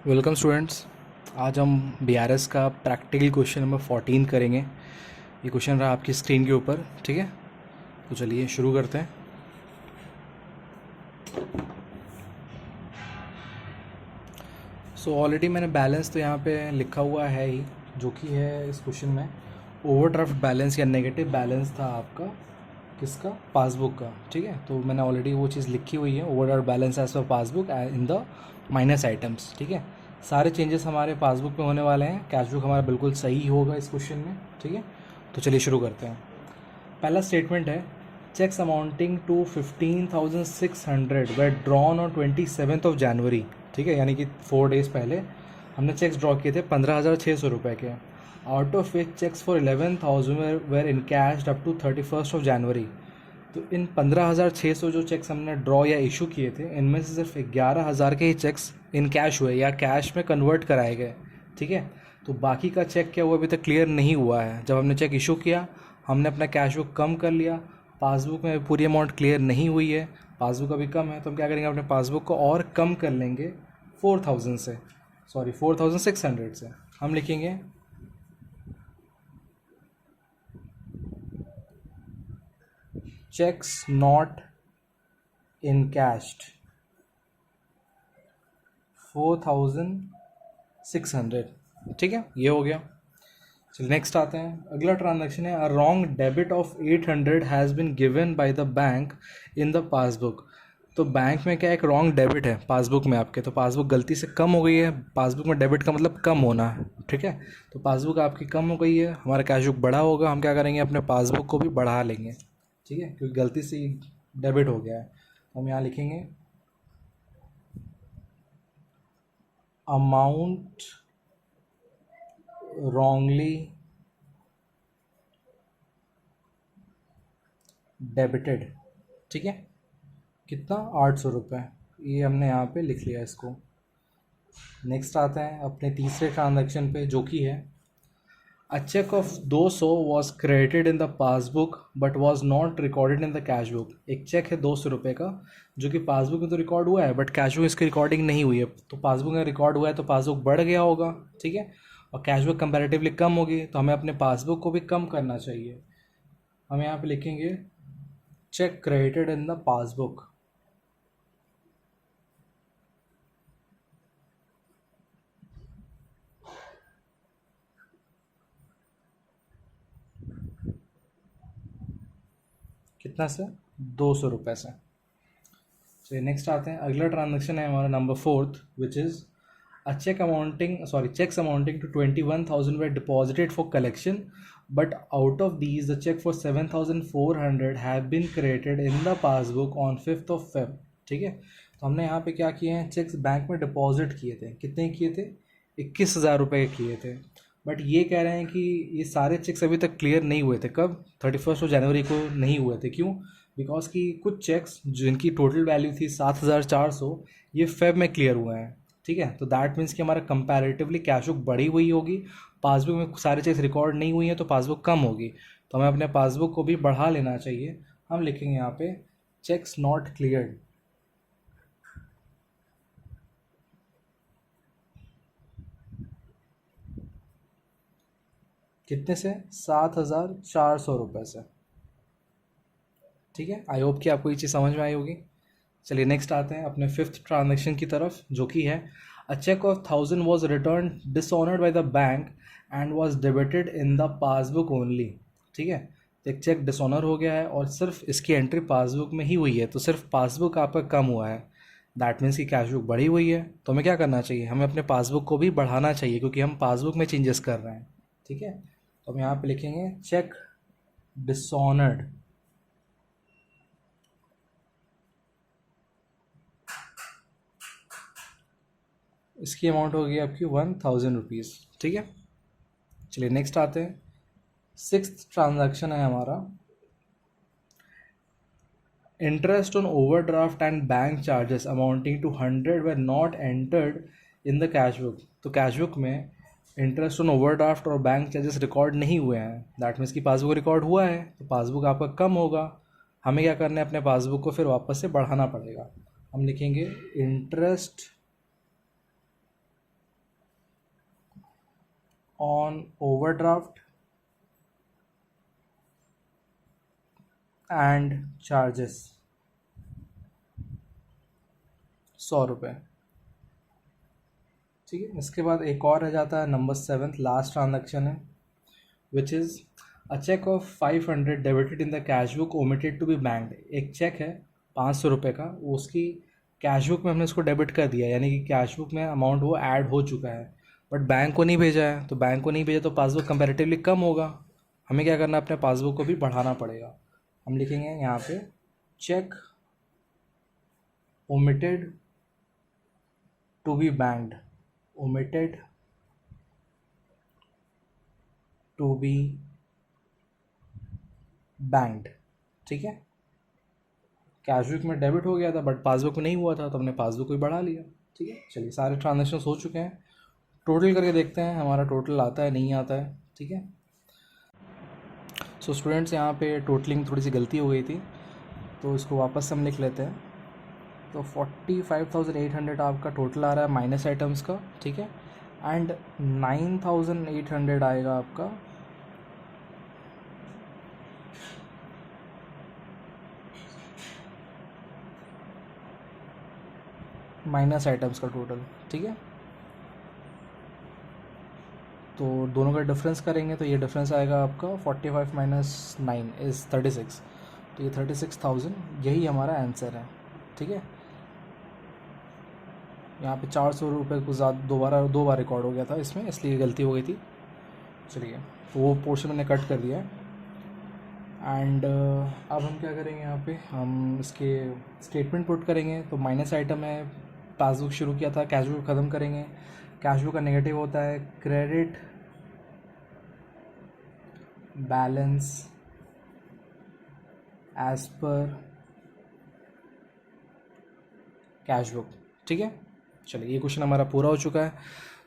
Welcome students. आज हम BRS का प्रैक्टिकल क्वेश्चन नंबर 14 करेंगे। ये क्वेश्चन रहा आपकी स्क्रीन के ऊपर, ठीक है। तो चलिए शुरू करते हैं। ऑलरेडी मैंने बैलेंस तो यहाँ पे लिखा हुआ है ही, जो कि है इस क्वेश्चन में ओवरड्राफ्ट बैलेंस या नेगेटिव बैलेंस था आपका किसका, पासबुक का, ठीक है। तो मैंने ऑलरेडी वो चीज़ लिखी हुई है, overdraft balance as per passbook in the minus items, ठीक है। सारे चेंजेस हमारे पासबुक में होने वाले हैं, कैश बुक हमारा बिल्कुल सही होगा इस क्वेश्चन में, ठीक है। तो चलिए शुरू करते हैं। पहला स्टेटमेंट है, cheques amounting to 15,600 were drawn on 27 January, ठीक है, यानी कि 4 डेज़ पहले हमने चेक्स ड्रॉ किए थे 15,600 रुपये के। Out of which cheques for 11,000 were in cash up to 31 January. तो इन 15,600 जो चेक्स हमने ड्रॉ या इशू किए थे, इनमें से सिर्फ 11,000 के ही चेक्स इन कैश हुए या कैश में कन्वर्ट कराए गए, ठीक है। तो बाकी का चेक क्या हुआ अभी तक क्लियर नहीं हुआ है। जब हमने चेक इशू किया, हमने अपना कैश बुक कम कर लिया, पासबुक में पूरी अमाउंट क्लियर नहीं हुई है, पासबुक अभी कम है, तो हम क्या करेंगे, अपने पासबुक को और कम कर लेंगे 4,600 से। हम लिखेंगे चेक्स नॉट इनकैश्ड 4,600, ठीक है, ये हो गया। चलिए नेक्स्ट आते हैं। अगला ट्रांजैक्शन है, a wrong debit of 800 has been given by the bank in the passbook. तो बैंक में क्या एक रॉन्ग डेबिट है पासबुक में आपके, तो पासबुक गलती से कम हो गई है। पासबुक में डेबिट का मतलब कम होना है, ठीक है। तो पासबुक आपकी कम हो गई है, हमारा कैश बुक बढ़ा होगा, हम क्या करेंगे, अपने पासबुक को भी बढ़ा लेंगे, ठीक है, क्योंकि गलती से डेबिट हो गया है। तो हम यहाँ लिखेंगे अमाउंट wrongly डेबिटेड, ठीक है, कितना, 800 रुपये, ये हमने यहाँ पे लिख लिया इसको। नेक्स्ट आते हैं अपने तीसरे ट्रांजैक्शन पे, जो कि है a cheque of 200 was credited in the passbook but was not recorded in the cash book. एक चेक है 200 रुपये का, जो कि पासबुक में तो रिकॉर्ड हुआ है बट कैश बुक इसकी रिकॉर्डिंग नहीं हुई है। तो पासबुक में रिकॉर्ड हुआ है तो पासबुक बढ़ गया होगा, ठीक है, और कैश बुक कंपैरेटिवली कम होगी, तो हमें अपने पासबुक को भी कम करना चाहिए। हम यहाँ पे लिखेंगे cheque credited in the passbook, कितना से, 200 रुपये से। चलिए नेक्स्ट आते हैं। अगला ट्रांजेक्शन है हमारा number 4, which is a cheques amounting to 21,000 were deposited for collection but out of these the cheque for 7,400 have been created in the passbook on 5 Feb, ठीक है। तो हमने यहाँ पे क्या किए हैं, चेक्स बैंक में डिपॉजिट किए थे, कितने किए थे, 21,000 रुपये किए थे। बट ये कह रहे हैं कि ये सारे चेक्स अभी तक क्लियर नहीं हुए थे, कब, 31 जनवरी को नहीं हुए थे। क्यों, बिकॉज कि कुछ चेक्स जिनकी टोटल वैल्यू थी 7,400, ये फेब में क्लियर हुए हैं, ठीक है। तो दैट मीन्स कि हमारा कंपैरेटिवली कैश बुक बढ़ी हुई होगी, पासबुक में सारे चेक्स रिकॉर्ड नहीं हुई हैं तो पासबुक कम होगी, तो हमें अपने पासबुक को भी बढ़ा लेना चाहिए। हम लिखेंगे यहाँ पे चेक्स नॉट क्लियर्ड, कितने से, 7,400 रुपये से, ठीक है। आई होप कि आपको ये चीज़ समझ में आई होगी। चलिए नेक्स्ट आते हैं अपने फिफ्थ ट्रांजेक्शन की तरफ, जो कि है a cheque of 1,000 was return dishonoured by the bank and was debited in the passbook only, ठीक है। तो एक चेक डिसऑनर हो गया है और सिर्फ इसकी एंट्री पासबुक में ही हुई है, तो सिर्फ पासबुक आपका कम हुआ है, दैट मीन्स की कैश बुक बढ़ी हुई है। तो हमें क्या करना चाहिए, हमें अपने पासबुक को भी बढ़ाना चाहिए, क्योंकि हम पासबुक में चेंजेस कर रहे हैं, ठीक है। तो हम यहाँ पे लिखेंगे चेक डिसऑनर्ड, इसकी अमाउंट होगी आपकी 1,000 रुपीज़, ठीक है। चलिए नेक्स्ट आते हैं। सिक्स्थ ट्रांजैक्शन है हमारा, interest on overdraft and bank charges amounting to 100 were not entered in the cash book. तो कैश बुक में इंटरेस्ट ऑन ओवरड्राफ्ट और बैंक चार्जेस रिकॉर्ड नहीं हुए हैं, दैट मीन्स कि पासबुक रिकॉर्ड हुआ है तो पासबुक आपका कम होगा। हमें क्या करना है, अपने पासबुक को फिर वापस से बढ़ाना पड़ेगा। हम लिखेंगे interest on overdraft and charges 100 रुपये। ठीक है, इसके बाद एक और रह जाता है नंबर 7, लास्ट ट्रांजैक्शन है, which is a cheque of 500 debited in the cash book omitted to be banked. एक चेक है 500 रुपये का, वो उसकी कैश बुक में हमने उसको डेबिट कर दिया, यानी कि कैश बुक में अमाउंट वो ऐड हो चुका है, बट बैंक को नहीं भेजा है। तो बैंक को नहीं भेजा तो पासबुक कंपैरेटिवली कम होगा, हमें क्या करना है, अपने पासबुक को भी बढ़ाना पड़ेगा। हम लिखेंगे यहाँ पे cheque omitted to be banked, omitted to be banked। ठीक है, कैश बुक में डेबिट हो गया था बट पासबुक में नहीं हुआ था, तो हमने पासबुक को भी बढ़ा लिया। ठीक है, चलिए सारे ट्रांजेक्शन हो चुके हैं, टोटल करके देखते हैं हमारा टोटल आता है नहीं आता है। ठीक है, सो स्टूडेंट्स यहाँ पे टोटलिंग थोड़ी सी गलती हो गई थी, तो इसको वापस से हम लिख लेते हैं। तो 45,800 आपका टोटल आ रहा है माइनस आइटम्स का। ठीक है, एंड 9,800 आएगा आपका माइनस आइटम्स का टोटल। ठीक है, तो दोनों का डिफरेंस करेंगे तो ये डिफरेंस आएगा आपका 45 माइनस 9 इज़ 36, तो ये 36,000, यही हमारा आंसर है। ठीक है, यहाँ पे 400 रुपये को ज़्यादा दो बार रिकॉर्ड हो गया था इसमें, इसलिए गलती हो गई थी। चलिए, तो वो पोर्शन मैंने कट कर दिया है। एंड अब हम क्या करेंगे, यहाँ पे हम इसके स्टेटमेंट पुट करेंगे। तो माइनस आइटम है, पासबुक शुरू किया था, कैश बुक ख़त्म करेंगे। कैश बुक का नेगेटिव होता है credit balance as per cash book. ठीक है, चलिए ये क्वेश्चन हमारा पूरा हो चुका है।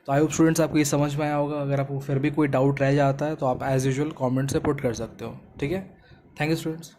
तो आई होप स्टूडेंट्स आपको ये समझ में आया होगा। अगर आपको फिर भी कोई डाउट रह जाता है तो आप एज़ यूजुअल कमेंट से पुट कर सकते हो। ठीक है, थैंक यू स्टूडेंट्स।